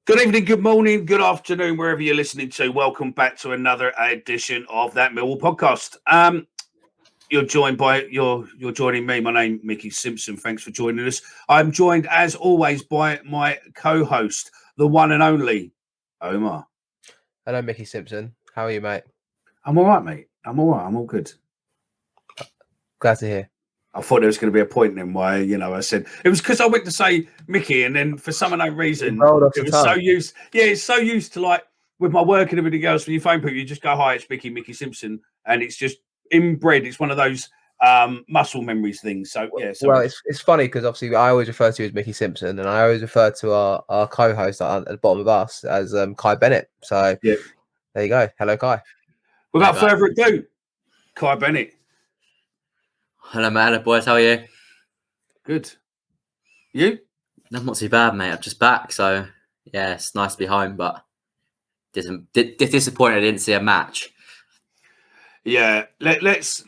Good evening, good morning, good afternoon, wherever you're listening to. Welcome back to another edition of that Millwall podcast. You're joining me. My name Mickey Simpson. Thanks for joining us. I'm joined as always by my co-host, the one and only Omar. Hello, Mickey Simpson. How are you, mate? I'm all right, mate. I'm all right. I'm all good. Glad to hear. I thought there was going to be a point in why, I said it was because I went to say Mickey, and then for some unknown reason, it was so used. Yeah, it's so used to, like, with my work and everything else. When you phone people, you just go, "Hi, it's Mickey Simpson," and it's just inbred. It's one of those muscle memories things. So yeah. Well, it's funny because obviously I always refer to you as Mickey Simpson, and I always refer to our co-host at the bottom of us as Kai Bennett. So yeah, there you go. Hello, Kai. Without further ado, Kai Bennett. Hello, mate. Hello, boys. How are you? Good. You? I'm not too bad, mate. I'm just back, so yeah, it's nice to be home. But disappointed I didn't see a match. Yeah, let's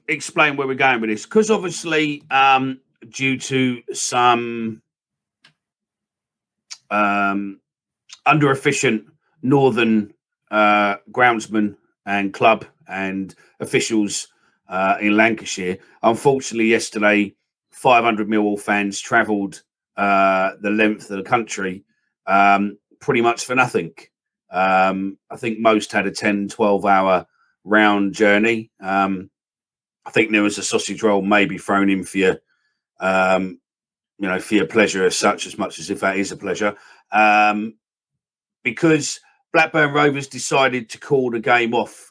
explain where we're going with this, because obviously, due to some under-efficient northern groundsmen and club and officials in Lancashire. Unfortunately, yesterday, 500 Millwall fans travelled the length of the country pretty much for nothing. I think most had a 10, 12-hour round journey. I think there was a sausage roll maybe thrown in for your, for your pleasure as much as if that is a pleasure. Because Blackburn Rovers decided to call the game off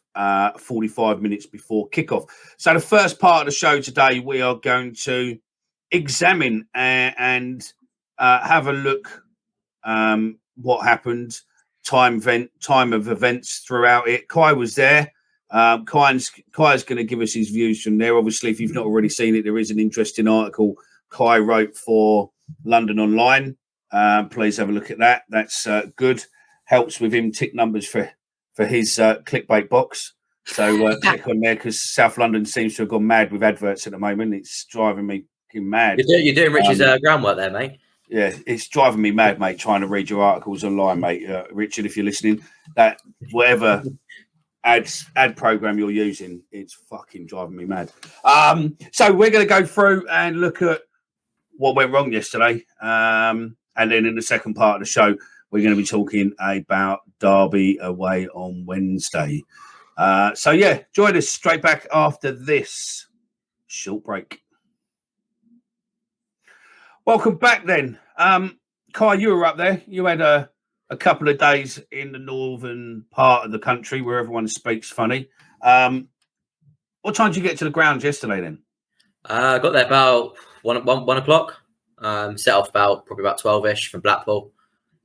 45 minutes before kickoff. So the first part of the show today, we are going to examine and have a look what happened, time of events throughout it. Kai was there. Kai's going to give us his views from there. Obviously, if you've not already seen it, there is an interesting article Kai wrote for London Online. Please have a look at that. That's good. Helps with him tick numbers for his clickbait box. So click on there, because South London seems to have gone mad with adverts at the moment. It's driving me mad. You're doing Richard's groundwork there, mate. Yeah, it's driving me mad, mate, trying to read your articles online, mate. Richard, if you're listening, that whatever ad program you're using, it's fucking driving me mad. So we're going to go through and look at what went wrong yesterday. And then in the second part of the show, we're going to be talking about Derby away on Wednesday. So yeah, join us straight back after this short break. Welcome back then. Kai, you were up there. You had a couple of days in the northern part of the country where everyone speaks funny. What time did you get to the grounds yesterday then? I got there about 1 o'clock. Set off probably about 12-ish from Blackpool.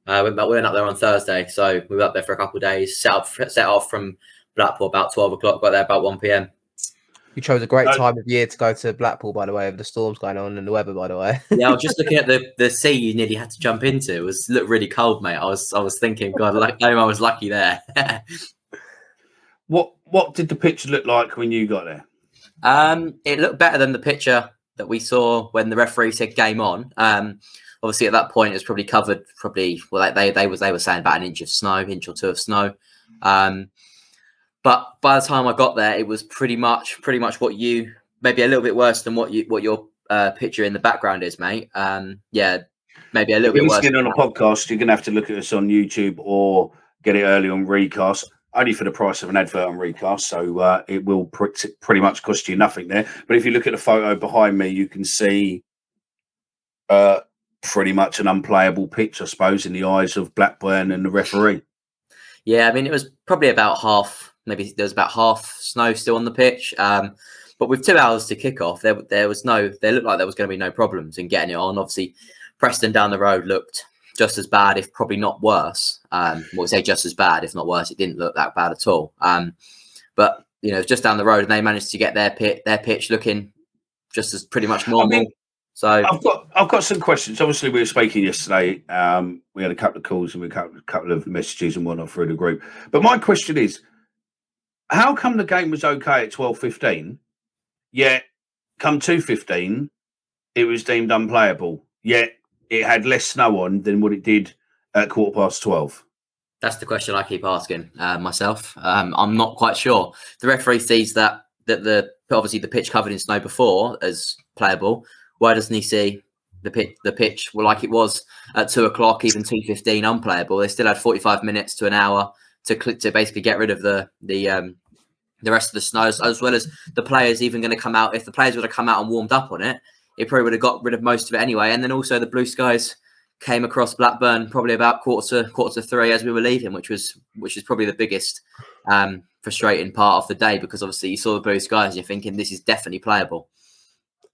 We went up there on Thursday, so we were up there for a couple of days. Set off from Blackpool about 12 o'clock. Got there about 1 p.m. You chose a great time of year to go to Blackpool, by the way, with the storms going on and the weather, by the way. Yeah, I was just looking at the sea you nearly had to jump into. It looked really cold, mate. I was thinking, God, I was lucky there. What did the pitch look like when you got there? It looked better than the picture that we saw when the referee said game on. Obviously, at that point, it was probably covered. They were saying about an inch or two of snow. But by the time I got there, it was pretty much what you, maybe a little bit worse than what your picture in the background is, mate. Yeah, maybe a little bit worse. If you're listening on a podcast, you're going to have to look at us on YouTube or get it early on Recast, only for the price of an advert on Recast. So it will pretty much cost you nothing there. But if you look at the photo behind me, you can see pretty much an unplayable pitch, I suppose, in the eyes of Blackburn and the referee. Yeah, I mean, it was probably about half. Maybe there was about half snow still on the pitch. But with 2 hours to kick off, there looked like there was going to be no problems in getting it on. Obviously, Preston down the road looked just as bad, if probably not worse. We say just as bad, if not worse. It didn't look that bad at all. But just down the road, and they managed to get their pitch looking just as pretty much normal. I mean, so I've got some questions. Obviously, we were speaking yesterday. We had a couple of calls and we had a couple of messages and whatnot through the group. But my question is, how come the game was okay at 12:15, yet come 2:15, it was deemed unplayable, yet it had less snow on than what it did at 12:15? That's the question I keep asking myself. I'm not quite sure. The referee sees that obviously the pitch covered in snow before as playable. Why doesn't he see the pitch like it was at 2:00, even 2:15 unplayable? They still had 45 minutes to an hour to basically get rid of the rest of the snow, as well as the players even going to come out. If the players would have come out and warmed up on it, it probably would have got rid of most of it anyway. And then also the blue skies came across Blackburn probably about quarter to 3 as we were leaving, which is probably the biggest frustrating part of the day, because obviously you saw the blue skies and you're thinking this is definitely playable.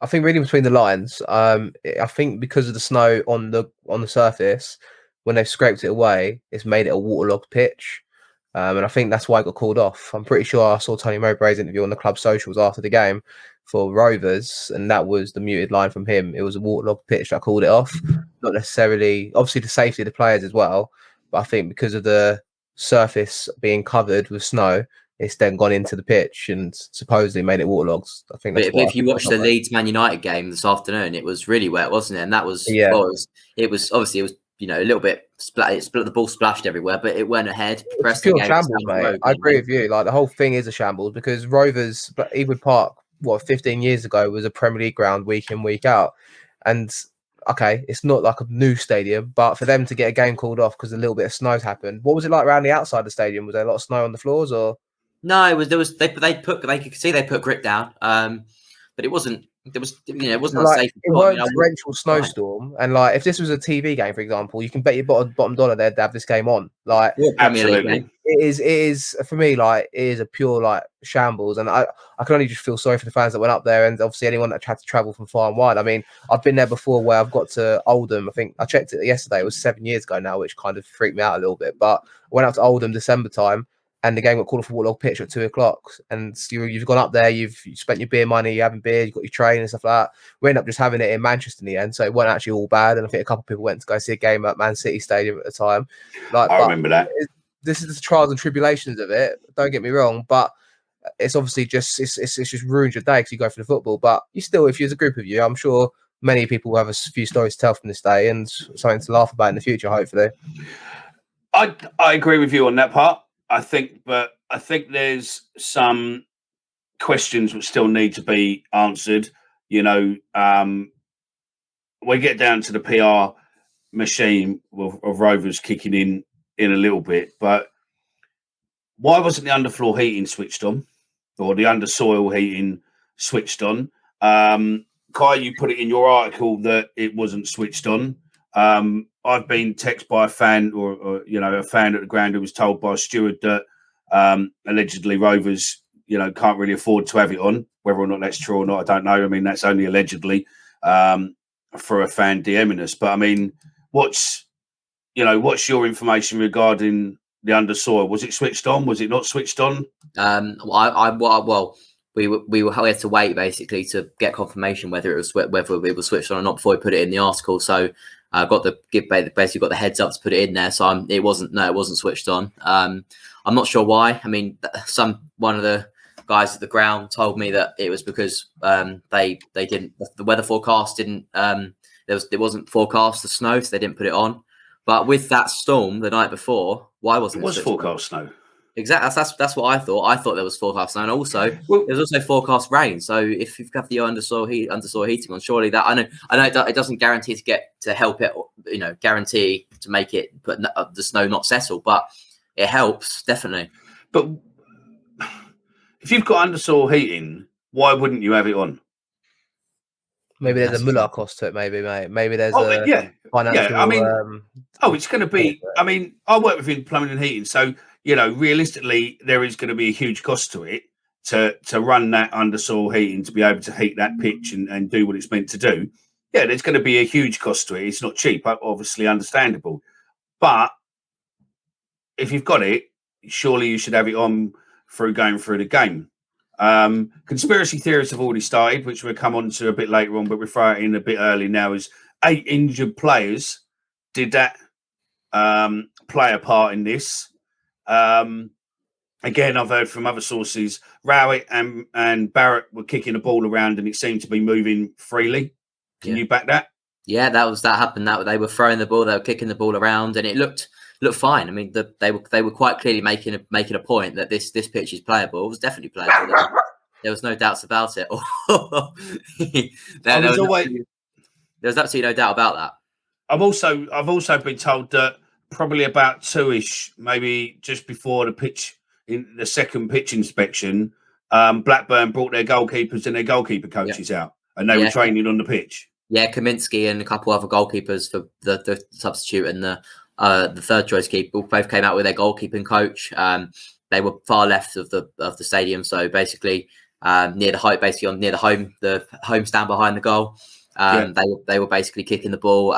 I think reading between the lines, I think because of the snow on the surface, when they've scraped it away, it's made it a waterlogged pitch. And I think that's why it got called off. I'm pretty sure I saw Tony Mowbray's interview on the club socials after the game for Rovers, and that was the muted line from him. It was a waterlogged pitch that called it off. Not necessarily, obviously, the safety of the players as well, but I think because of the surface being covered with snow, it's then gone into the pitch and supposedly made it waterlogged. I think that's if you watch the Leeds Man United game this afternoon, it was really wet, wasn't it? And that was, it was obviously, it was, a little bit the ball splashed everywhere, but it went ahead. It's pure shambles, mate. I agree with you. Like, the whole thing is a shambles, because Rovers, Ewood Park, 15 years ago, was a Premier League ground week in, week out. And okay, it's not like a new stadium, but for them to get a game called off because a little bit of snow's happened. What was it like around the outside of the stadium? Was there a lot of snow on the floors, or? No, they could see they put grit down, but it wasn't. It wasn't like, unsafe. It was a torrential snowstorm, and like if this was a TV game, for example, you can bet your bottom dollar they'd have this game on. Like, absolutely, it is for me. Like, it is a pure like shambles, and I can only just feel sorry for the fans that went up there, and obviously anyone that had to travel from far and wide. I mean, I've been there before, where I've got to Oldham. I think I checked it yesterday. It was 7 years ago now, which kind of freaked me out a little bit. But I went out to Oldham December time, and the game got called off a waterlogged pitch at 2:00, and you've gone up there, you've spent your beer money, you're having beer, you've got your train and stuff like that. We ended up just having it in Manchester in the end, so it wasn't actually all bad. And I think a couple of people went to go see a game at Man City Stadium at the time. Like, I remember that. This is the trials and tribulations of it. Don't get me wrong, but it's obviously just it's just ruined your day because you go for the football. But you still, if there's a group of you, I'm sure many people will have a few stories to tell from this day and something to laugh about in the future, hopefully. I agree with you on that part. I think there's some questions which still need to be answered. We get down to the PR machine of Rovers kicking in a little bit, but why wasn't the underfloor heating switched on, or the undersoil heating switched on? Kai, you put it in your article that it wasn't switched on. I've been texted by a fan, or a fan at the ground, who was told by a steward that allegedly Rovers, can't really afford to have it on. Whether or not that's true or not, I don't know. I mean, that's only allegedly for a fan DMing us. But I mean, what's your information regarding the undersoil? Was it switched on? Was it not switched on? We had to wait basically to get confirmation whether it was switched on or not before we put it in the article. So I got the heads up to put it in there. So it wasn't switched on. I'm not sure why. I mean, one of the guys at the ground told me that it was because the weather forecast didn't it wasn't forecast the snow, so they didn't put it on. But with that storm the night before, why wasn't it? Was forecast snow? Exactly. That's what I thought. I thought there was forecast snow, and also there was also forecast rain. So if you've got the undersoil heating on, surely that I know it doesn't guarantee to help it, guarantee to make it put the snow not settle, but it helps definitely. But if you've got undersoil heating, why wouldn't you have it on? Maybe there's a mullah cost to it, maybe, mate. Maybe there's financial... I mean, it's going to be... I mean, I work within plumbing and heating, so, realistically, there is going to be a huge cost to it to run that undersoil heating, to be able to heat that pitch and do what it's meant to do. Yeah, there's going to be a huge cost to it. It's not cheap, obviously understandable. But if you've got it, surely you should have it on going through the game. Conspiracy theories have already started, which we'll come on to a bit later on, but we'll throw it in a bit early now. Is 8 injured players. Did that play a part in this? Again, I've heard from other sources, Rowett and Barrett were kicking the ball around and it seemed to be moving freely. Can you back that? Yeah, that happened. That they were throwing the ball, they were kicking the ball around, and it looked fine. I mean, they were quite clearly making a point that this pitch is playable. It was definitely playable. There was no doubts about it. there was absolutely no doubt about that. I've also been told that probably about 2-ish, maybe just before the pitch in the second pitch inspection, Blackburn brought their goalkeepers and their goalkeeper coaches out, and they were training on the pitch. Yeah, Kaminsky and a couple other goalkeepers for the substitute and the third choice keeper both came out with their goalkeeping coach. They were far left of the stadium, so basically near the home stand behind the goal. They were basically kicking the ball,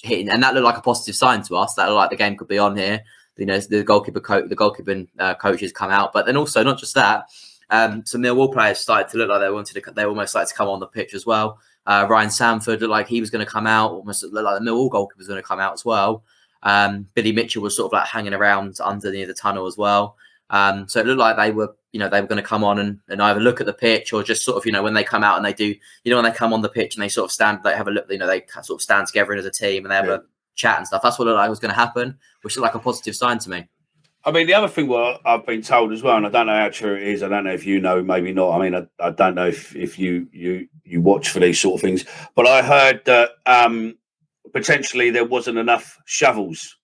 hitting, and that looked like a positive sign to us. That looked like the game could be on here. The goalkeeping coaches come out, but then also not just that. Some Millwall players started to look like they almost started to come on the pitch as well. Ryan Samford looked like he was going to come out, almost looked like the Millwall goalkeeper was going to come out as well. Billy Mitchell was sort of like hanging around near the tunnel as well. So it looked like they were going to come on and either look at the pitch or just sort of, when they come out and they do, when they come on the pitch and they sort of stand, they have a look, they sort of stand together as a team and they have a chat and stuff. That's what it looked like was going to happen, which looked like a positive sign to me. I mean, the other thing I've been told as well, and I don't know how true it is. I don't know if you know, maybe not. I mean, I don't know if you watch for these sort of things, but I heard that potentially there wasn't enough shovels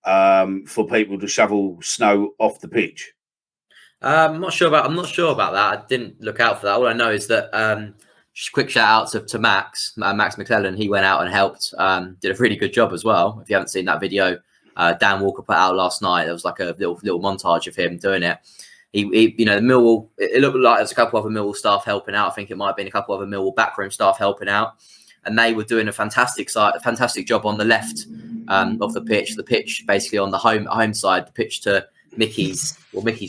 for people to shovel snow off the pitch. I'm not sure about that. I didn't look out for that. All I know is that quick shout out to Max McClellan. He went out and helped. Did a really good job as well. If you haven't seen that video, Dan Walker put out last night. There was like a little montage of him doing it. He Millwall. It looked like there's a couple other Millwall staff helping out. I think it might have been a couple other Millwall backroom staff helping out, and they were doing a fantastic job on the left of the pitch. The pitch basically on the home side. The pitch to Mickey's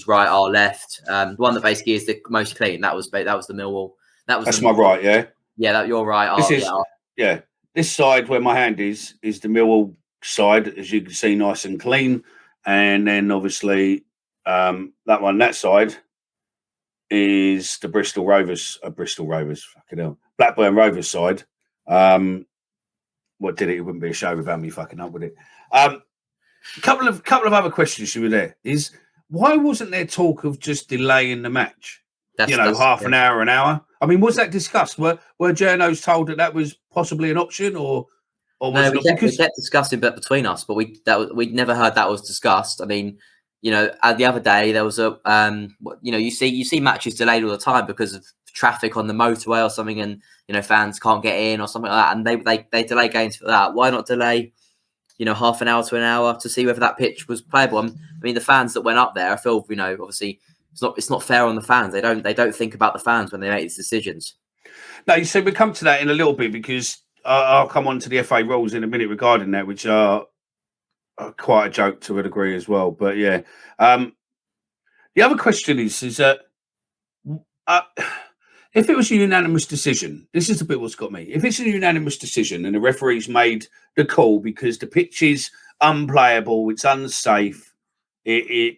right, our left. The one that basically is the most clean. That was the Millwall. That's my right, yeah. Yeah, that you're right. This side where my hand is the Millwall side, as you can see, nice and clean. And then obviously that side is the Blackburn Rovers side. What did it? It wouldn't be a show without me fucking up with it. A couple of other questions you were there is why wasn't there talk of just delaying the match? Half an hour. I mean, was that discussed? Were journos told that was possibly an option, or was no? We kept discussing it between us, but we'd never heard that was discussed. I mean, the other day there was a you see matches delayed all the time because of traffic on the motorway or something, and fans can't get in or something like that, and they delay games for that. Why not delay half an hour to an hour to see whether that pitch was playable? I mean, the fans that went up there, I feel obviously it's not fair on the fans. They don't think about the fans when they make these decisions. No, so we come to that in a little bit because I'll come on to the FA rules in a minute regarding that, which are quite a joke to a degree as well. But yeah, the other question is that if it was a unanimous decision, this is the bit what's got me. If it's a unanimous decision and the referee's made the call because the pitch is unplayable, it's unsafe, you're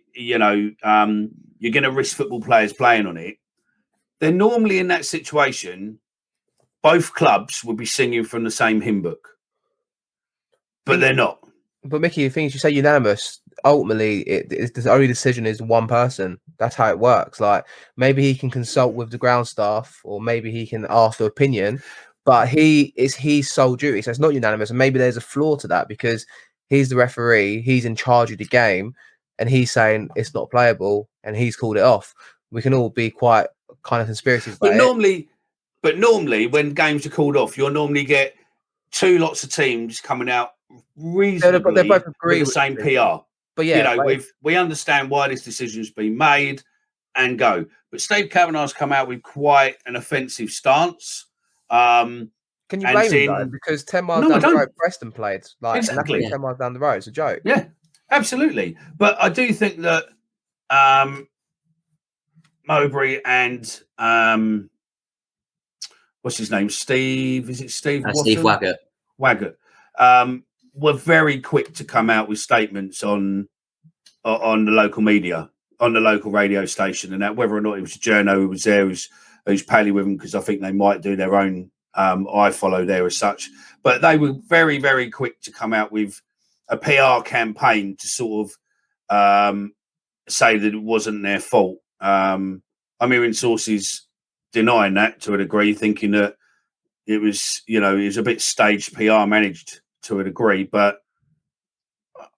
going to risk football players playing on it, then normally in that situation, both clubs would be singing from the same hymn book. But they're not. But Mickey, the thing is, you say unanimous. Ultimately, the only decision is one person. That's how it works. Like maybe he can consult with the ground staff, or maybe he can ask their opinion. But it's his sole duty, so it's not unanimous. And maybe there's a flaw to that because he's the referee, he's in charge of the game, and he's saying it's not playable, and he's called it off. We can all be quite kind of conspiracy. But normally, when games are called off, you'll normally get two lots of teams coming out reasonably they both agree with the same PR. But yeah, we understand why this decision's been made and go. But Steve Kavanagh's come out with quite an offensive stance. Can you blame him though? Because 10 miles down the road, Preston played. Exactly. And that's 10 miles down the road. It's a joke. Yeah, absolutely. But I do think that Mowbray and what's his name? Steve? Is it Steve? Steve Waggett. Were very quick to come out with statements on the local media, on the local radio station, and that whether or not it was a journo who was there who's pally with them, because I think they might do their own I follow there as such. But they were very, very quick to come out with a PR campaign to sort of say that it wasn't their fault. I'm hearing sources denying that to a degree, thinking that it was, it was a bit staged, PR managed to a degree. But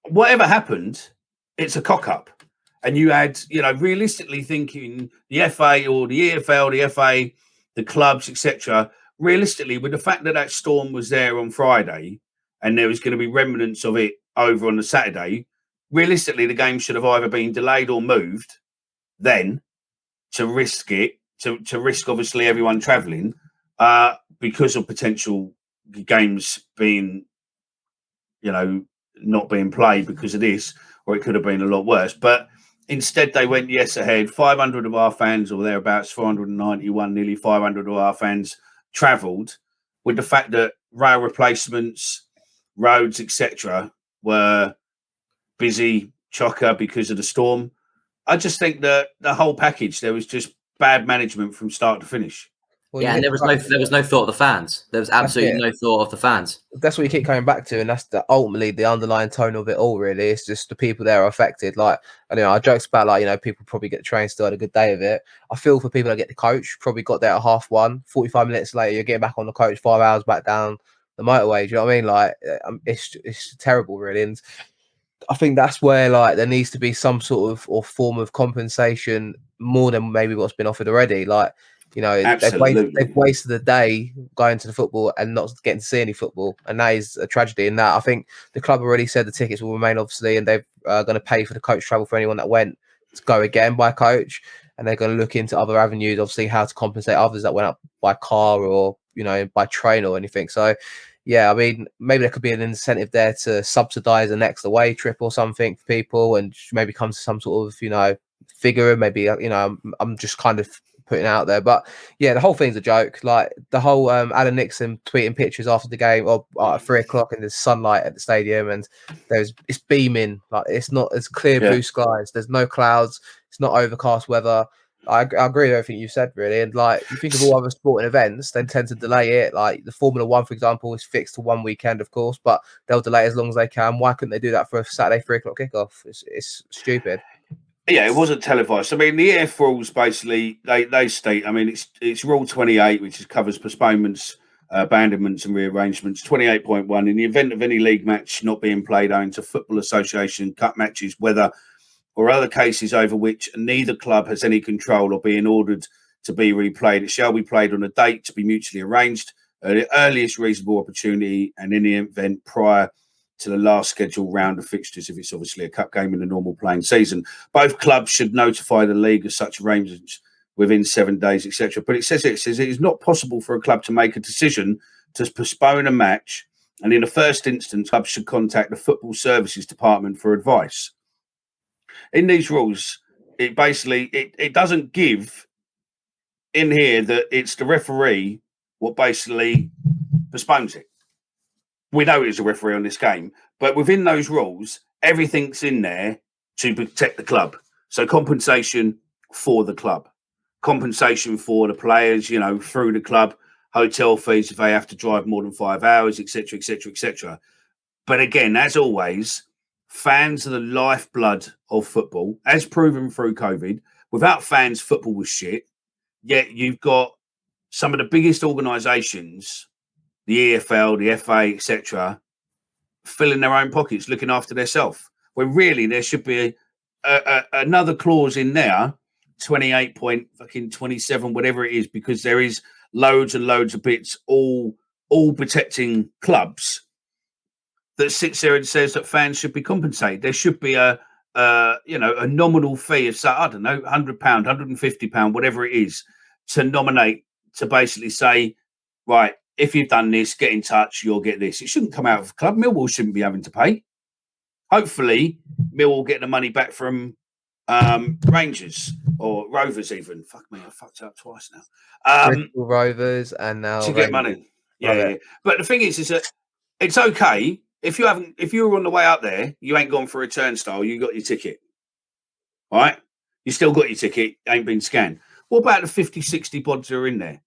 whatever happened, it's a cock up. And you had, realistically thinking the FA or the EFL, the FA, the clubs, etc. Realistically, with the fact that that storm was there on Friday and there was going to be remnants of it over on the Saturday, realistically, the game should have either been delayed or moved then to risk it, to risk, obviously, everyone travelling because of potential games being, not being played because of this, or it could have been a lot worse. But instead, they went yes ahead. 500 of our fans, or thereabouts, 491, nearly 500 of our fans travelled, with the fact that rail replacements, roads, etc., were busy, chocker because of the storm. I just think that the whole package, there was just bad management from start to finish. Well, Yeah, and there was no thought of the fans. There was absolutely no thought of the fans. That's what you keep coming back to, and that's ultimately the underlying tone of it all. Really, it's just the people there are affected. Like, I jokes about people probably get the train still had a good day of it. I feel for people that get the coach, probably got there at 1:30, 45 minutes later, you're getting back on the coach 5 hours back down the motorway. Do you know what I mean? Like, it's terrible, really. And I think that's where there needs to be some sort of or form of compensation more than maybe what's been offered already. They've wasted the day going to the football and not getting to see any football, and that is a tragedy. And that I think the club already said the tickets will remain, obviously, and they're going to pay for the coach travel for anyone that went to go again by coach, and they're going to look into other avenues, obviously, how to compensate others that went up by car or by train or anything. So yeah, I mean, maybe there could be an incentive there to subsidise the next away trip or something for people, and maybe come to some sort of figure. Maybe I'm just kind of putting out there, but yeah, the whole thing's a joke. Like the whole Alan Nixon tweeting pictures after the game or at 3:00 in the sunlight at the stadium, and it's beaming. Like it's not as clear blue skies. There's no clouds. It's not overcast weather. I agree with everything you said, really. And you think of all other sporting events, they tend to delay it. Like the Formula One, for example, is fixed to one weekend, of course, but they'll delay it as long as they can. Why couldn't they do that for a Saturday 3:00 kickoff? It's stupid. Yeah, it wasn't televised. I mean, the EF rules basically they state. I mean, it's Rule 28, which covers postponements, abandonments, and rearrangements. 28.1: in the event of any league match not being played owing to Football Association cut matches, whether or other cases over which neither club has any control or being ordered to be replayed, it shall be played on a date to be mutually arranged at the earliest reasonable opportunity, and in the event prior to the last scheduled round of fixtures, if it's obviously a cup game in the normal playing season. Both clubs should notify the league of such arrangements within 7 days, etc. But it says it is not possible for a club to make a decision to postpone a match, and in the first instance, clubs should contact the Football Services Department for advice. In these rules, it basically it doesn't give in here that it's the referee what basically postpones it. We know it's a referee on this game, but within those rules, everything's in there to protect the club. So compensation for the club, compensation for the players, through the club, hotel fees if they have to drive more than 5 hours, etc., etc., etc. But again, as always, fans are the lifeblood of football, as proven through COVID. Without fans, football was shit. Yet you've got some of the biggest organisations, the EFL, the FA, etc., filling their own pockets, looking after themselves. When really there should be another clause in there, 28.27, whatever it is, because there is loads and loads of bits all protecting clubs, that sits there and says that fans should be compensated. There should be a nominal fee of, I don't know, £100, £150, whatever it is, to nominate, to basically say, right, if you've done this, get in touch, you'll get this. It shouldn't come out of the club. Millwall shouldn't be having to pay. Hopefully, Millwall get the money back from Rangers or Rovers even. Fuck me, I fucked up twice now. Rovers and now to get money. Yeah. But the thing is that it's okay if you were on the way up there, you ain't gone for a turnstile, you got your ticket. All right? You still got your ticket, ain't been scanned. What about the 50, 60 pods who are in there?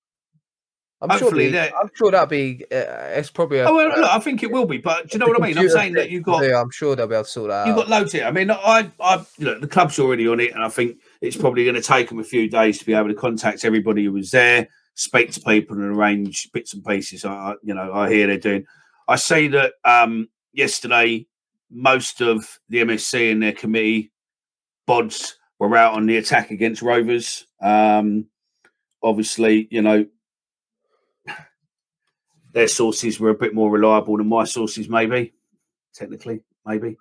Hopefully I'm sure that'll be. It's probably a. Oh well, look, I think it will be, but do you know what I mean? I'm saying that you've got. Yeah, I'm sure they'll be able to sort that You've out. got loads here. I mean, look, the club's already on it, and I think it's probably going to take them a few days to be able to contact everybody who was there, speak to people, and arrange bits and pieces. I hear they're doing. I see that yesterday, most of the MSC and their committee bods were out on the attack against Rovers. Obviously, their sources were a bit more reliable than my sources, maybe. Technically, maybe.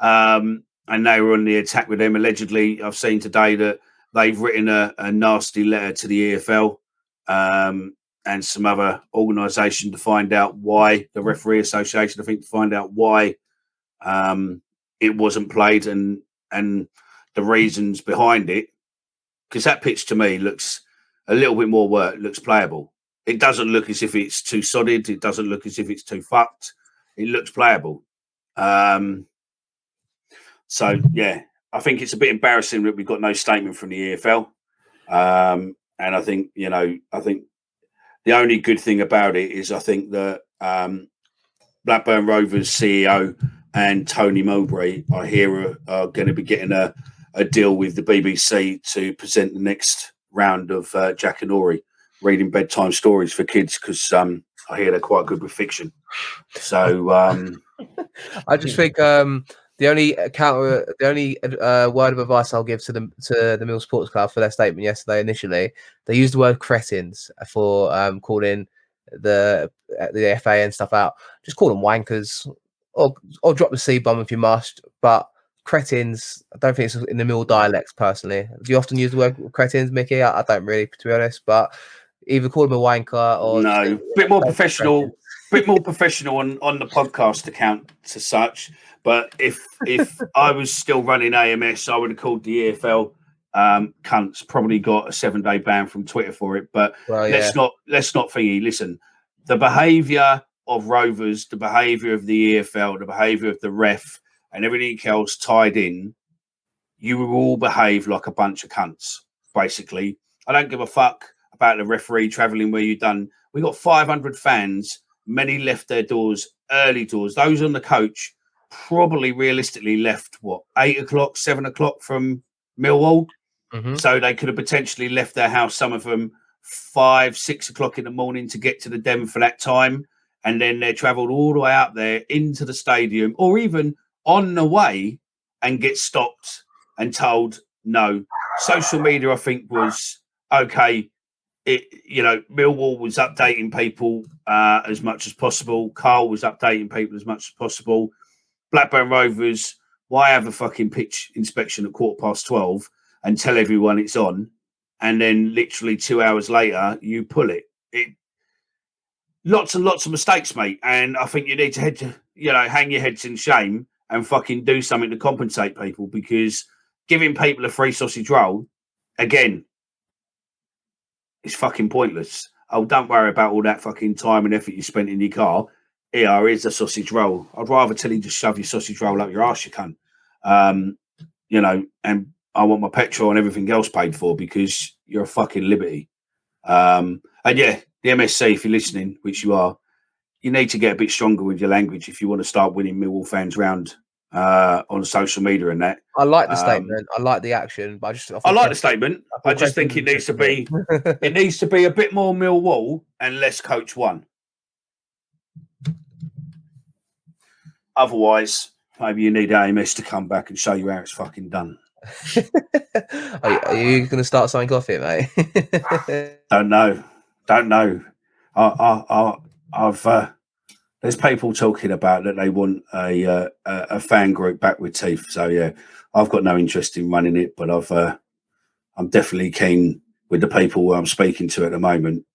And they were on the attack with them. Allegedly, I've seen today that they've written a nasty letter to the EFL and some other organisation to find out why, the Referee Association, I think, to find out why it wasn't played and the reasons behind it. Because that pitch to me looks a little bit more work, looks playable. It doesn't look as if it's too solid. It doesn't look as if it's too fucked. It looks playable. So yeah, I think it's a bit embarrassing that we've got no statement from the EFL. And I think, I think the only good thing about it is I think that Blackburn Rovers CEO and Tony Mowbray, I hear, are going to be getting a deal with the BBC to present the next round of Jack and Ori reading bedtime stories for kids, because I hear they're quite good with fiction. So I just think the only word of advice I'll give to the Mill Sports Club for their statement yesterday, initially, they used the word cretins for calling the FA and stuff out. Just call them wankers, or drop the C bomb if you must. But cretins, I don't think it's in the Mill dialects personally. Do you often use the word cretins, Mickey? I don't really, to be honest. But either call them a wanker or no, bit more professional. Bit more professional on the podcast account to such. But if I was still running AMS, I would have called the EFL cunts. Probably got a 7-day ban from Twitter for it. But let's not thingy. Listen, the behaviour of Rovers, the behaviour of the EFL, the behaviour of the ref, and everything else tied in, you will all behave like a bunch of cunts. Basically, I don't give a fuck about the referee travelling where you've done. We got 500 fans. Many left their doors, early doors. Those on the coach probably realistically left, 8 o'clock, 7 o'clock from Millwall. Mm-hmm. So they could have potentially left their house, some of them 5, 6 o'clock in the morning to get to the Den for that time. And then they travelled all the way up there into the stadium, or even on the way, and get stopped and told no. Social media, I think, was okay. Millwall was updating people as much as possible. Carl was updating people as much as possible. Blackburn Rovers, why have a fucking pitch inspection at 12:15 and tell everyone it's on, and then literally 2 hours later you pull it? Lots and lots of mistakes, mate. And I think you need to hang your heads in shame and fucking do something to compensate people, because giving people a free sausage roll, again, it's fucking pointless. Oh, don't worry about all that fucking time and effort you spent in your car. Here's a sausage roll. I'd rather tell you just shove your sausage roll up your arse, you cunt. And I want my petrol and everything else paid for, because you're a fucking liberty. And yeah, the MSC, if you're listening, which you are, you need to get a bit stronger with your language if you want to start winning Millwall fans round on social media and that. I like the statement. I like the action, but I like the statement. I just think it needs to be a bit more Millwall and less Coach One. Otherwise, maybe you need AMS to come back and show you how it's fucking done. Are you going to start something off here, mate? Don't know. I've there's people talking about that they want a fan group back with teeth. So yeah, I've got no interest in running it, but I'm definitely keen with the people I'm speaking to at the moment.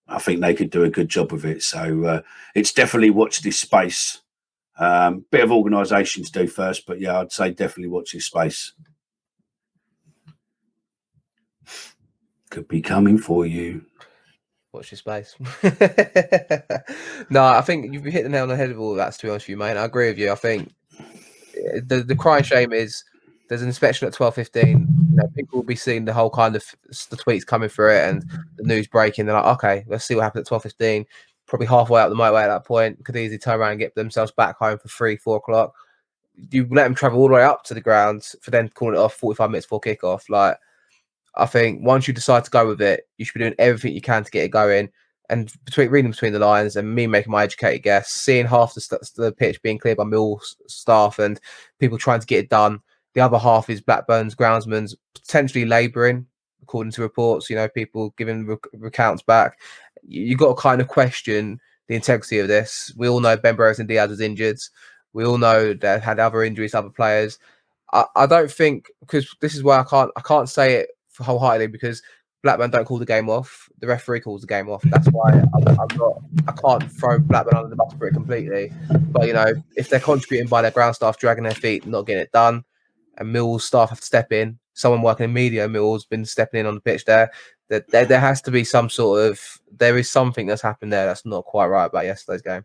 I think they could do a good job with it. So it's definitely watch this space. Bit of organisation to do first, but yeah, I'd say definitely watch this space. Could be coming for you. Watch your space. No, I think you've hit the nail on the head with all of that, to be honest with you, mate. I agree with you. I think the crying shame is there's an inspection at 12:15. People will be seeing the whole kind of the tweets coming through it and the news breaking. They're like, okay, let's see what happens at 12:15. Probably halfway up the motorway at that point. Could easily turn around and get themselves back home for 3-4 o'clock. You let them travel all the way up to the ground for then calling it off 45 minutes before kickoff. Like, I think once you decide to go with it, you should be doing everything you can to get it going. And reading between the lines and me making my educated guess, seeing half the pitch being cleared by Millwall staff and people trying to get it done. The other half is Blackburn's groundsman's potentially labouring, according to reports. People giving recounts back. You got to kind of question the integrity of this. We all know Ben Burrows and Diaz was injured. We all know they had other injuries, other players. I don't think, because this is why I can't say it wholeheartedly, because Blackburn don't call the game off. The referee calls the game off. That's why I can't throw Blackburn under the bus for it completely. But if they're contributing by their ground staff dragging their feet, not getting it done, and Millwall staff have to step in, someone working in media, Millwall's been stepping in on the pitch there. There has to be there is something that's happened there that's not quite right about yesterday's game.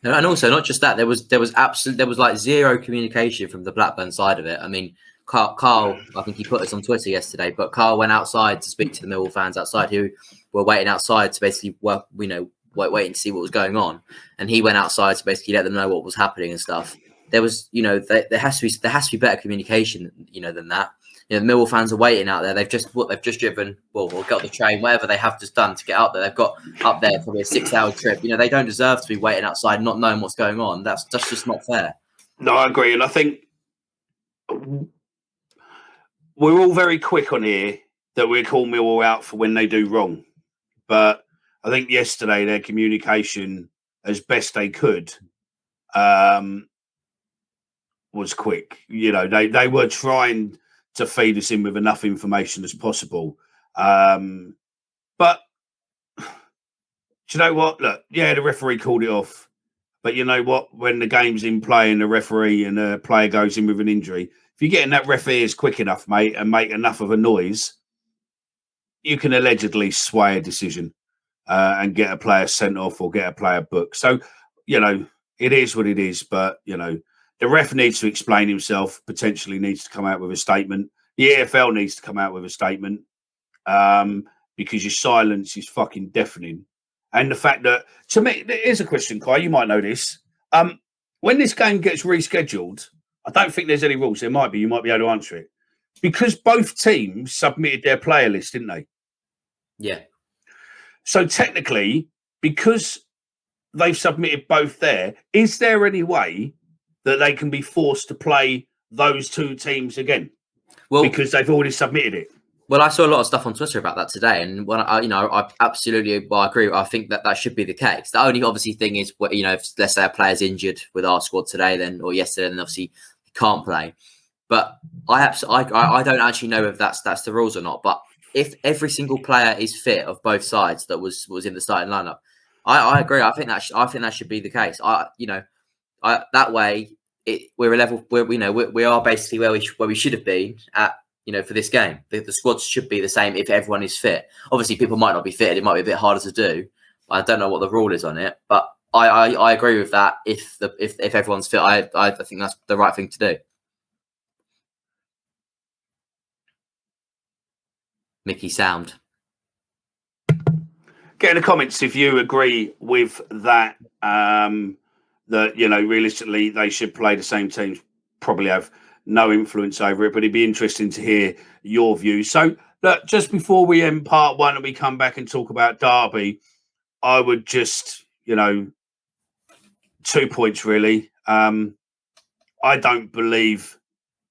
And also, not just that, there was like zero communication from the Blackburn side of it. I mean, Carl, I think he put us on Twitter yesterday, but Carl went outside to speak to the Millwall fans outside who were waiting outside to basically, waiting to see what was going on. And he went outside to basically let them know what was happening and stuff. There was, there has to be better communication, than that. The Millwall fans are waiting out there. They've just driven, or got the train, whatever they have just done to get up there. They've got up there probably a 6-hour trip. They don't deserve to be waiting outside, not knowing what's going on. That's just not fair. No, I agree. And I think we're all very quick on here that we call Millwall out for when they do wrong. But I think yesterday their communication, as best they could, was quick. They were trying to feed us in with enough information as possible. But do you know what? Look, yeah, the referee called it off. But you know what? When the game's in play and the referee and the player goes in with an injury, if you're getting that ref ears quick enough, mate, and make enough of a noise, you can allegedly sway a decision and get a player sent off or get a player booked. So, it is what it is. But, the ref needs to explain himself, potentially needs to come out with a statement. The EFL needs to come out with a statement because your silence is fucking deafening. And the fact that, to me, here's a question, Kai, you might know this. When this game gets rescheduled, I don't think there's any rules. There might be. You might be able to answer it. Because both teams submitted their player list, didn't they? Yeah. So technically, because they've submitted both there, is there any way that they can be forced to play those two teams again? Well, because they've already submitted it. Well, I saw a lot of stuff on Twitter about that today, and when I absolutely agree. I think that should be the case. The only obviously thing is, if let's say a player's injured with our squad today, or yesterday, then obviously he can't play. But I don't actually know if that's the rules or not. But if every single player is fit of both sides that was in the starting lineup, I agree. I think that should be the case. That way we're a level where we are basically where we should have been at. For this game, the squads should be the same if everyone is fit. Obviously, people might not be fit; it might be a bit harder to do. I don't know what the rule is on it, but I agree with that. If everyone's fit, I think that's the right thing to do. Mickey sound. Get in the comments if you agree with that. That realistically they should play the same teams. Probably have no influence over it, but it'd be interesting to hear your views. So, look, just before we end part one and we come back and talk about Derby, I would just, 2 points really. I don't believe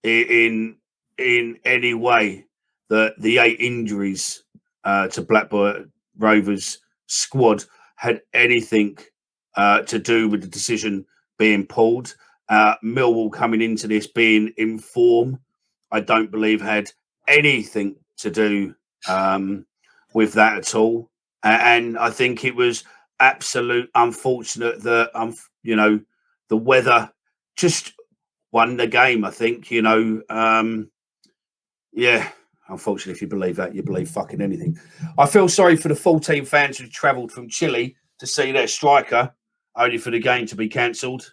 in any way that the 8 injuries to Blackburn Rovers squad had anything to do with the decision being pulled. Millwall coming into this being in form, I don't believe had anything to do with that at all. And I think it was absolute unfortunate that, the weather just won the game, I think, unfortunately, if you believe that, you believe fucking anything. I feel sorry for the 14 fans who travelled from Chile to see their striker, only for the game to be cancelled.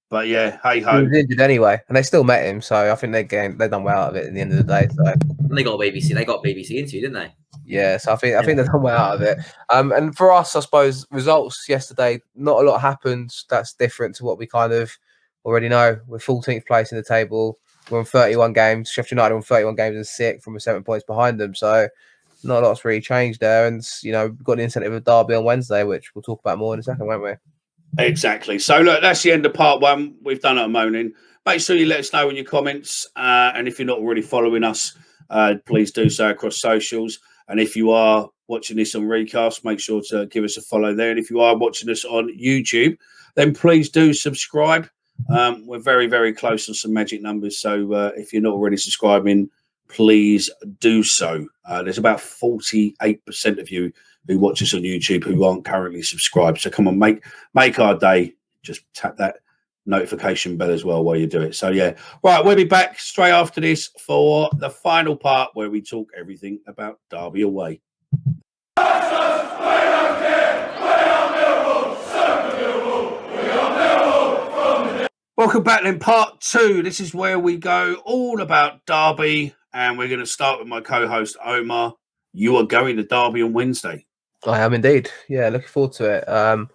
But yeah, hey He ho. was injured anyway, and they still met him. So I think they've done well out of it at the end of the day. So And they got BBC. They got BBC into, didn't they? yeah, so I think they've done well out of it. And for us, I suppose results yesterday, not a lot happened. That's different to what we kind of already know. We're 14th place in the table. We're on 31 games. Sheffield United on 31 games and 6th from 7 points behind them. So not a lot's really changed there. And we've got the incentive of Derby on Wednesday, which we'll talk about more in a second, won't we? Exactly. So look, that's the end of part 1. We've done our moaning. Make sure you let us know in your comments, and if you're not already following us, please do so across socials. And if you are watching this on Recast, make sure to give us a follow there. And if you are watching us on YouTube, then please do subscribe. We're very, very close on some magic numbers. So if you're not already subscribing, please do so. There's about 48% of you who watch us on YouTube who aren't currently subscribed. So come on, make our day. Just tap that notification bell as well while you do it. So yeah, right, we'll be back straight after this for the final part where we talk everything about Derby away. Welcome back then, part 2. This is where we go all about Derby, and we're going to start with my co-host Omar. You are going to Derby on Wednesday. I am indeed. Yeah, looking forward to it. I've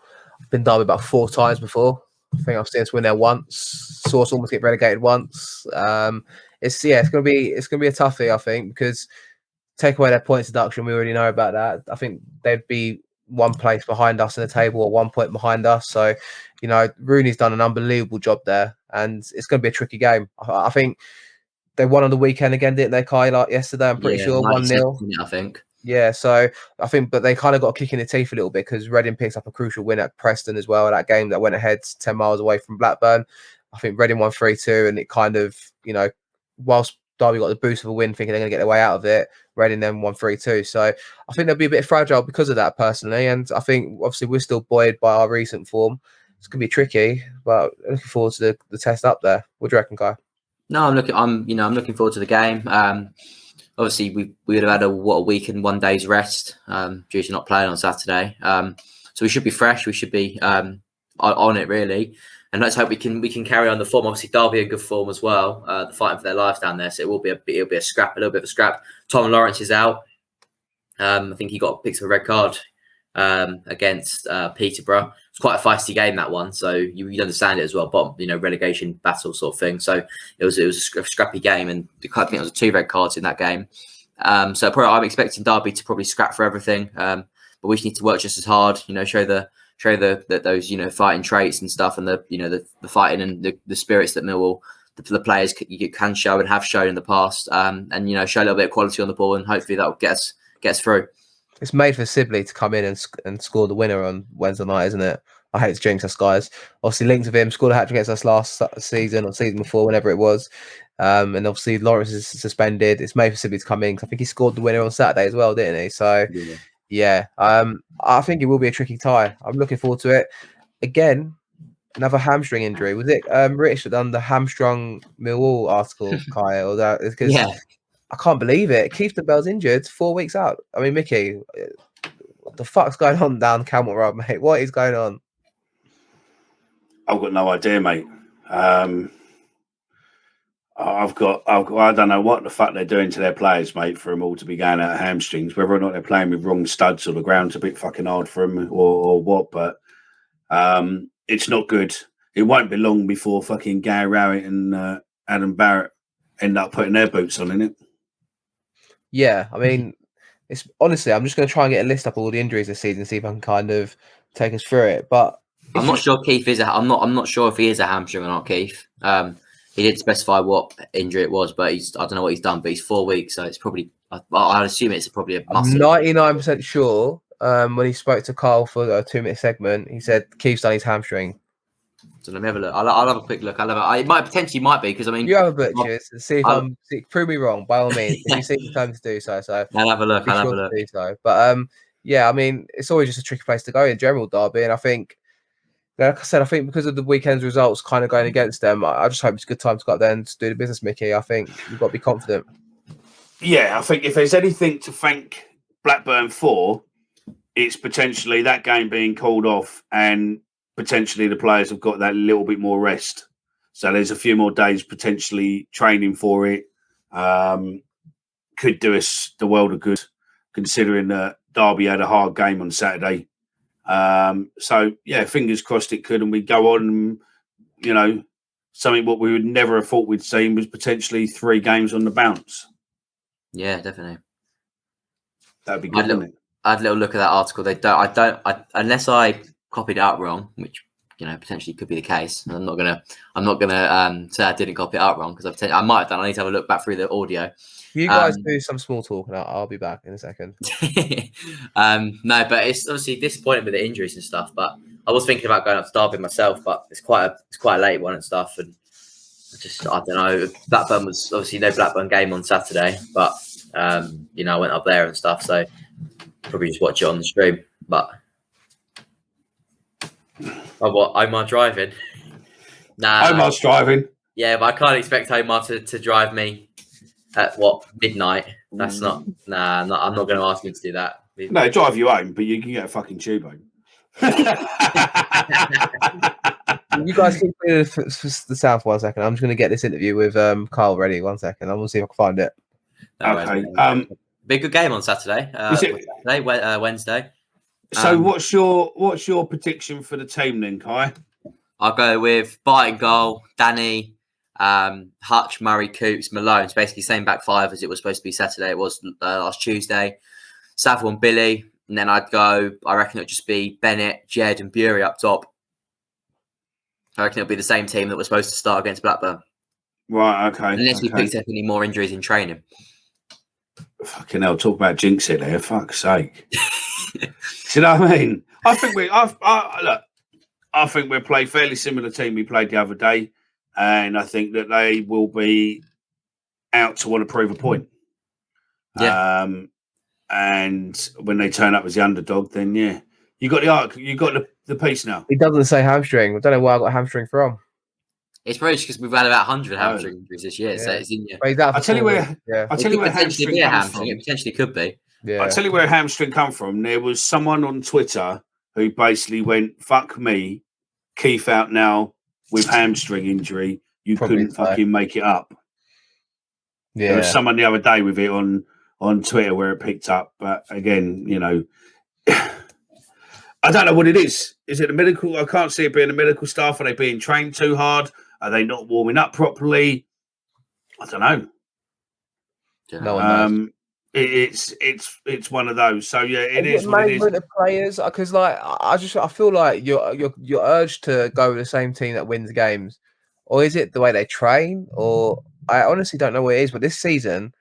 been Derby about 4 times before. I think I've seen us win there once. Saw us almost get relegated once. It's gonna be a toughie, I think, because take away their points deduction, we already know about that. I think they'd be 1 place behind us in the table or 1 point behind us. So, Rooney's done an unbelievable job there, and it's going to be a tricky game. I think they won on the weekend again, didn't they, Kai? Like yesterday, I'm pretty sure 1-0. I think. Yeah, so I think, but they kind of got a kick in the teeth a little bit because Reading picks up a crucial win at Preston as well. That game that went ahead 10 miles away from Blackburn. I think Reading won 3-2, and it kind of, whilst Derby got the boost of a win, thinking they're going to get their way out of it, Reading then won 3-2. So I think they'll be a bit fragile because of that, personally. And I think obviously we're still buoyed by our recent form. It's going to be tricky, but looking forward to the test up there. What do you reckon, Kai? No, I'm looking forward to the game. Obviously, we would have had a week and 1 day's rest due to not playing on Saturday. So we should be fresh. We should be on it really, and let's hope we can carry on the form. Obviously, Derby in good form as well. They're fighting for their lives down there, so it'll be a scrap, a little bit of a scrap. Tom Lawrence is out. I think he got picked up a red card against Peterborough. It's quite a feisty game, that one, so you understand it as well. But relegation battle sort of thing. So it was a scrappy game, and I think it was 2 red cards in that game. So probably I'm expecting Derby to probably scrap for everything. But we just need to work just as hard. Show those fighting traits and stuff, and the fighting and the spirits that Millwall the players can show and have shown in the past. And show a little bit of quality on the ball, and hopefully that will get us through. It's made for Sibley to come in and score the winner on Wednesday night, isn't it? I hate to jinx us, guys. Obviously, linked with him, scored a hat-trick against us last season or season before, whenever it was. And obviously, Lawrence is suspended. It's made for Sibley to come in because I think he scored the winner on Saturday as well, didn't he? So, yeah. I think it will be a tricky tie. I'm looking forward to it. Again, another hamstring injury. Was it Rich that done the hamstrung Millwall article, Kai? Or that? Because I can't believe it. Keith DeBell's injured, 4 weeks out. I mean, Mickey, what the fuck's going on down Camel Road, mate? What is going on? I've got no idea, mate. I don't know what the fuck they're doing to their players, mate, for them all to be going out of hamstrings. Whether or not they're playing with wrong studs or the ground's a bit fucking hard for them or what, but it's not good. It won't be long before fucking Gary Rowett and Adam Barrett end up putting their boots on, innit? Yeah, I mean, it's honestly, I'm just going to try and get a list up of all the injuries this season, see if I can kind of take us through it. But I'm not sure Keith is. I'm not sure if he is a hamstring or not, Keith. He did specify what injury it was, but I don't know what he's done. But he's 4 weeks, so it's probably. I'd assume it's probably a muscle. I'm 99% sure. When he spoke to Carl for a 2-minute segment, he said Keith's done his hamstring. So let me have a look. I'll have a quick look. It might potentially be because I mean you have a butchers and see if prove me wrong by all means. If you see the time to do so, I'll have a look. I'll have a look. Do so. But yeah, I mean it's always just a tricky place to go in general, Derby, and I think, like I said, because of the weekend's results kind of going against them, I just hope it's a good time to go up there and do the business, Mickey. I think you've got to be confident. Yeah, I think if there's anything to thank Blackburn for, it's potentially that game being called off and potentially the players have got that little bit more rest. So there's a few more days potentially training for it. Could do us the world of good, considering that Derby had a hard game on Saturday. So, yeah, fingers crossed it could. And we go on, you know, something what we would never have thought we'd seen was potentially 3 games on the bounce. Yeah, definitely. That'd be good, wouldn't it? I had a little look at that article. Unless I copied it out wrong, which potentially could be the case. And I'm not gonna say I didn't copy it out wrong because I might have done. I need to have a look back through the audio. You guys do some small talk, and I'll be back in a second. No, but it's obviously disappointing with the injuries and stuff. But I was thinking about going up to Derby myself, but it's quite a late one and stuff. And I don't know. Blackburn was obviously no Blackburn game on Saturday, but I went up there and stuff, so probably just watch it on the stream. But Omar driving? Nah, Omar's driving. Yeah, but I can't expect Omar to drive me at midnight. That's not. I'm not going to ask him to do that. No, drive you home, but you can get a fucking tube home. You guys keep the south 1 second. I'm just going to get this interview with Carl ready. 1 second. I'm going to see if I can find it. Okay. Big good game on Saturday. Wednesday. So what's your prediction for the team then, Kai? I'll go with Barton goal, Danny, Hutch, Murray, Coops, Malone. It's basically same back 5 as it was supposed to be Saturday. It was last Tuesday. Saville and Billy. And then I reckon it'll just be Bennett, Jed and Bury up top. I reckon it'll be the same team that was supposed to start against Blackburn. Right, okay. Unless we picked up any more injuries in training. Fucking hell, talk about jinx it there, fuck's sake. Do you know what I mean? I think we'll play fairly similar team we played the other day, and I think that they will be out to want to prove a point. Yeah. And when they turn up as the underdog, then yeah, you got the arc, you got the piece now. It doesn't say hamstring. I don't know where I got hamstring from. It's probably just because we've had about 100 hamstring injuries this year, so it's in you. I'll tell you where hamstring comes from. It potentially could be. Yeah. I'll tell you where hamstring come from. There was someone on Twitter who basically went, "Fuck me, Keith out now with hamstring injury. You couldn't fucking make it up." Yeah. There was someone the other day with it on Twitter where it picked up, but again, I don't know what it is. Is it a medical? I can't see it being the medical staff. Are they being trained too hard? Are they not warming up properly? I don't know. No one knows. It's one of those. So yeah, it is what it is. Of players, because I feel like you're urged to go with the same team that wins games, or is it the way they train? Or I honestly don't know what it is. But this season,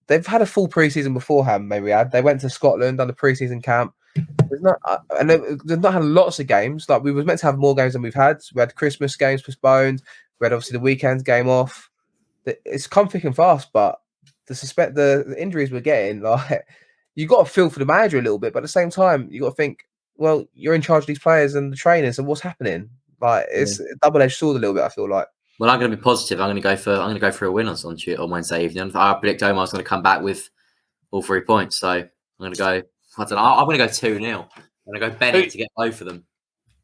they've had a full preseason beforehand. Maybe they went to Scotland, done the preseason camp. They've not had lots of games. Like we were meant to have more games than we've had. We had Christmas games postponed. We had obviously the weekend's game off. It's come thick and fast, but the injuries we're getting, like you got to feel for the manager a little bit, but at the same time, you got to think, well, you're in charge of these players and the trainers, and what's happening? Like it's a double-edged sword a little bit. I feel like. Well, I'm going to be positive. I'm going to go for a win on Wednesday evening. I predict Omar's going to come back with all 3 points. So I'm going to go. I don't know. I'm going to go 2-0. I'm going to go Bennett to get both of them.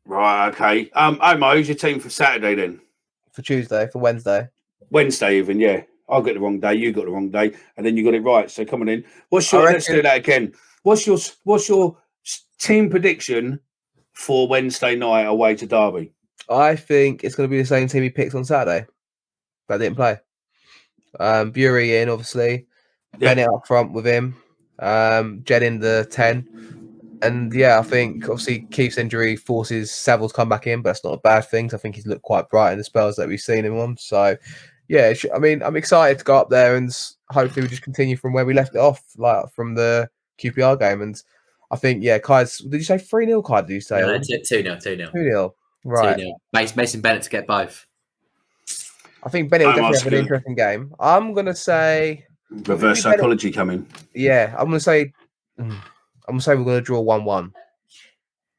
Right. Okay. Omar, who's your team for Saturday then? For Tuesday, for Wednesday. Wednesday even, yeah. I got the wrong day. You got the wrong day, and then you got it right. So coming in, let's do that again. What's your team prediction for Wednesday night away to Derby? I think it's going to be the same team he picked on Saturday, but didn't play. Bury in, obviously. Yeah. Bennett up front with him. Jed in the 10. And yeah, I think obviously Keith's injury forces Saville to come back in, but that's not a bad thing. I think he's looked quite bright in the spells that we've seen him on. So yeah, I mean, I'm excited to go up there and hopefully we just continue from where we left it off, like from the QPR game. And I think, yeah, Kai's, did you say 3-0, Kai? Did you say? No, 2-0. 2-0. Right. 2-0. Mason Bennett to get both. I think Bennett will definitely have an interesting game. I'm going to say... Reverse psychology coming. Yeah, I'm going to say we're going to draw 1-1.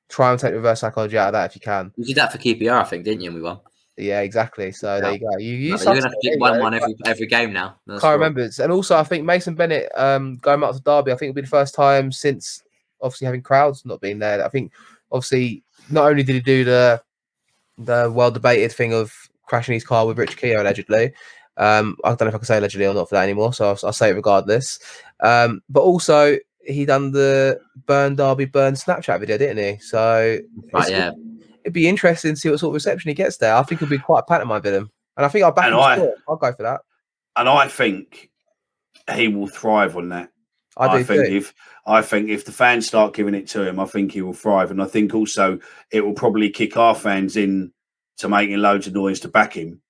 Try and take reverse psychology out of that if you can. You did that for QPR, I think, didn't you? And we won. Yeah, exactly. So there you go. You're going to have to pick 1-1 every game now. Can't remember. And also, I think Mason Bennett going up to Derby, I think it'll be the first time since obviously having crowds not being there. I think obviously not only did he do the well debated thing of crashing his car with Rich Keogh allegedly. I don't know if I can say allegedly or not for that anymore, so I'll say it regardless. But also he done the Burn Snapchat video, didn't he? So it'd be interesting to see what sort of reception he gets there. I think it'll be quite a pantomime with him, and I think I'll back him. I'll go for that. And I think he will thrive on that. I think if the fans start giving it to him, I think he will thrive, and I think also it will probably kick our fans in to making loads of noise to back him.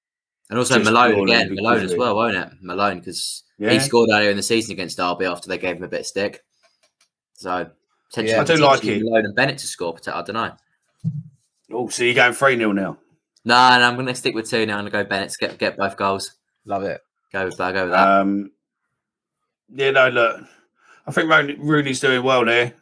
And also Malone as well, won't it? Malone, because he scored earlier in the season against Derby after they gave him a bit of stick. So I do like it. Malone and Bennett to score. I don't know. Oh, so you're going 3-0 now? No, I'm going to stick with 2 now. I'm going to go Bennett to get both goals. Love it. Go with that. Yeah, no, look. I think Rooney's doing well there.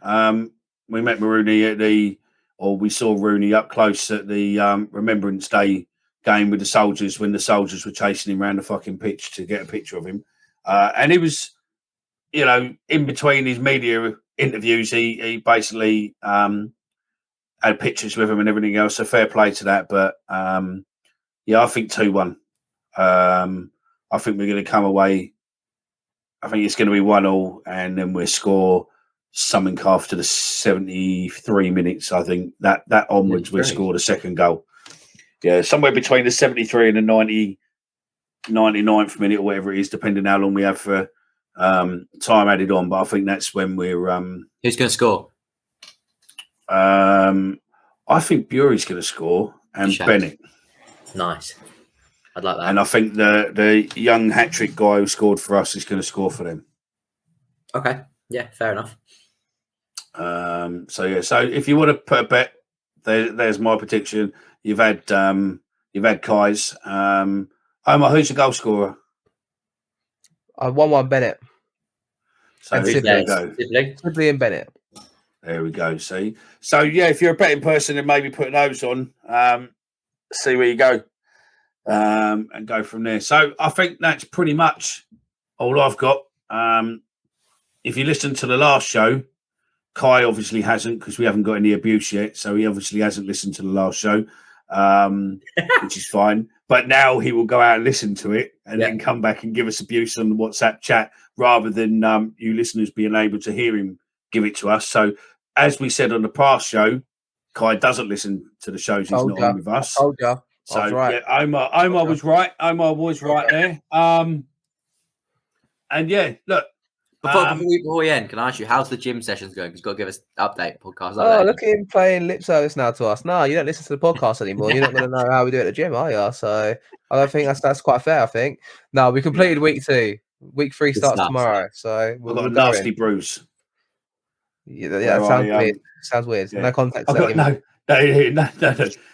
We met Rooney we saw Rooney up close at the Remembrance Day game with the soldiers when the soldiers were chasing him around the fucking pitch to get a picture of him. And he was, in between his media interviews, he basically had pictures with him and everything else. So fair play to that. But I think 2-1. I think we're going to come away. I think it's going to be 1-1, and then we'll score something after the 73 minutes. I think that onwards we'll score the second goal. Yeah, somewhere between the 73 and the 99th minute or whatever it is, depending how long we have for time added on. But I think that's when we're. Who's going to score? I think Bury's going to score and Bennett. Nice. I'd like that. And I think the young hat-trick guy who scored for us is going to score for them. Okay. Yeah, fair enough. So if you want to put a bet, there's my prediction. You've had Kai's. Omar, who's your goal scorer? 1-1 Bennett. So who's there you go. Sibley and Bennett. There we go. See. So if you're a betting person, then maybe put those on. See where you go. And go from there. So I think that's pretty much all I've got. If you listen to the last show, Kai obviously hasn't, because we haven't got any abuse yet. So he obviously hasn't listened to the last show, which is fine. But now he will go out and listen to it and then come back and give us abuse on the WhatsApp chat rather than you listeners being able to hear him give it to us. So as we said on the past show, Kai doesn't listen to the shows. He's not on with us. Told you. So right. Omar was right. Omar was right there. And look. Before we end, can I ask you, how's the gym sessions going? Because you've got to give us update podcast. Look at him playing lip service now to us. No, you don't listen to the podcast anymore. You're not going to know how we do it at the gym, are you? So I don't think that's quite fair. I think no, we completed week 2. Week 3 starts tomorrow. So we've got a nasty bruise. Yeah, that sounds weird. Sounds weird. Yeah. No context. No.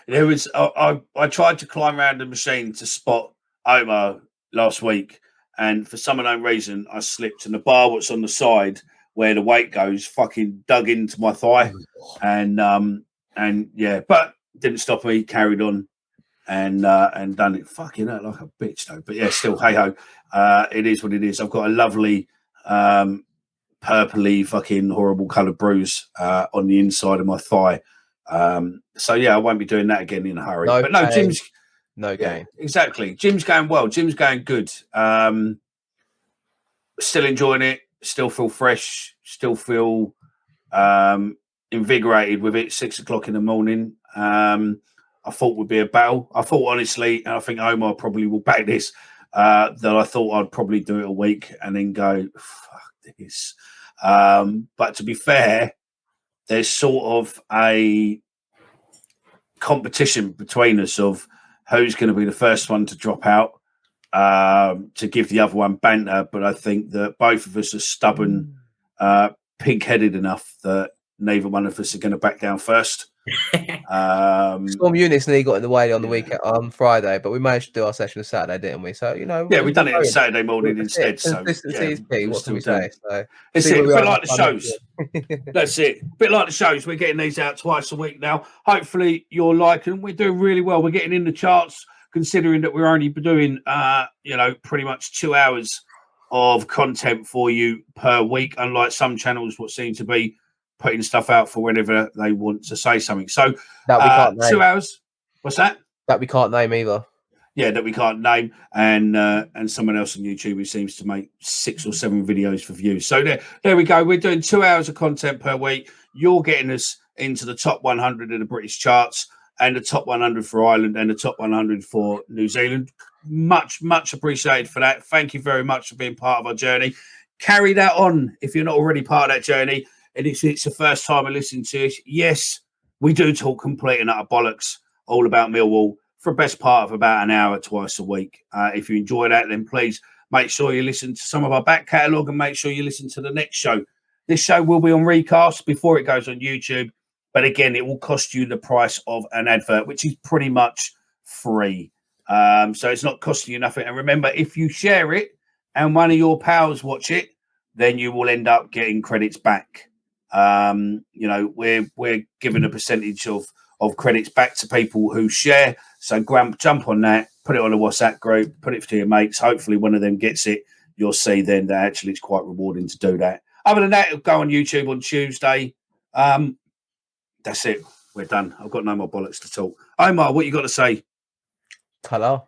There was. I tried to climb around the machine to spot Omar last week, and for some unknown reason, I slipped, and the bar that's on the side where the weight goes fucking dug into my thigh, and but didn't stop me. Carried on, and done it. Fucking out like a bitch though. But yeah, still, hey ho, it is what it is. I've got a lovely purpley fucking horrible coloured bruise on the inside of my thigh. So I won't be doing that again in a hurry. Jim's game. Exactly. Jim's going well. Jim's going good. Still enjoying it. Still feel fresh. Still feel invigorated with it. 6 o'clock in the morning. I thought would be a battle. I thought honestly, and I think Omar probably will back this, that I thought I'd probably do it a week and then go, fuck this. But to be fair, there's sort of a competition between us of who's going to be the first one to drop out to give the other one banter. But I think that both of us are stubborn, pig-headed enough that neither one of us are going to back down first. Storm Units nearly got in the way on the weekend on Friday, but we managed to do our session on Saturday, didn't we? So we've done it on Saturday morning instead. So consistency is key. What can we say? So it's a bit like the shows. That's it. A bit like the shows. We're getting these out twice a week now. Hopefully you're liking. We're doing really well. We're getting in the charts, considering that we're only doing pretty much 2 hours of content for you per week, unlike some channels what seem to be putting stuff out for whenever they want to say something. So That we can't name. 2 hours. What's that? That we can't name either. Yeah, that we can't name, and someone else on YouTube who seems to make 6 or 7 videos for views. So there we go. We're doing 2 hours of content per week. You're getting us into the top 100 of the British charts, and the top 100 for Ireland, and the top 100 for New Zealand. Much, much appreciated for that. Thank you very much for being part of our journey. Carry that on if you're not already part of that journey, and it's the first time I listen to it. Yes, we do talk complete and utter bollocks all about Millwall for a best part of about an hour twice a week. If you enjoy that, then please make sure you listen to some of our back catalogue and make sure you listen to the next show. This show will be on recast before it goes on YouTube. But again, it will cost you the price of an advert, which is pretty much free. So it's not costing you nothing. And remember, if you share it and one of your pals watch it, then you will end up getting credits back. We're giving a percentage of credits back to people who share. So jump on that, put it on a WhatsApp group, put it to your mates. Hopefully one of them gets it. You'll see then that actually it's quite rewarding to do that. Other than that, it'll go on YouTube on Tuesday. That's it. We're done. I've got no more bollocks to talk. Omar, what you got to say? Hello.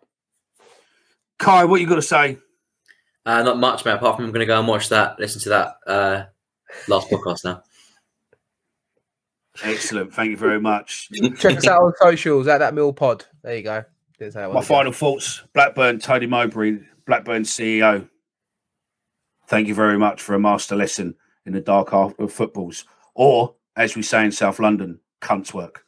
Kai, what you got to say? Not much, mate, apart from I'm going to go and watch that, listen to that last podcast now. Excellent. Thank you very much. Check us out on socials at that Mill Pod. There you go. My final thoughts. Blackburn, Tony Mowbray, Blackburn CEO. Thank you very much for a master lesson in the dark art of footballs. Or, as we say in South London, cunts work.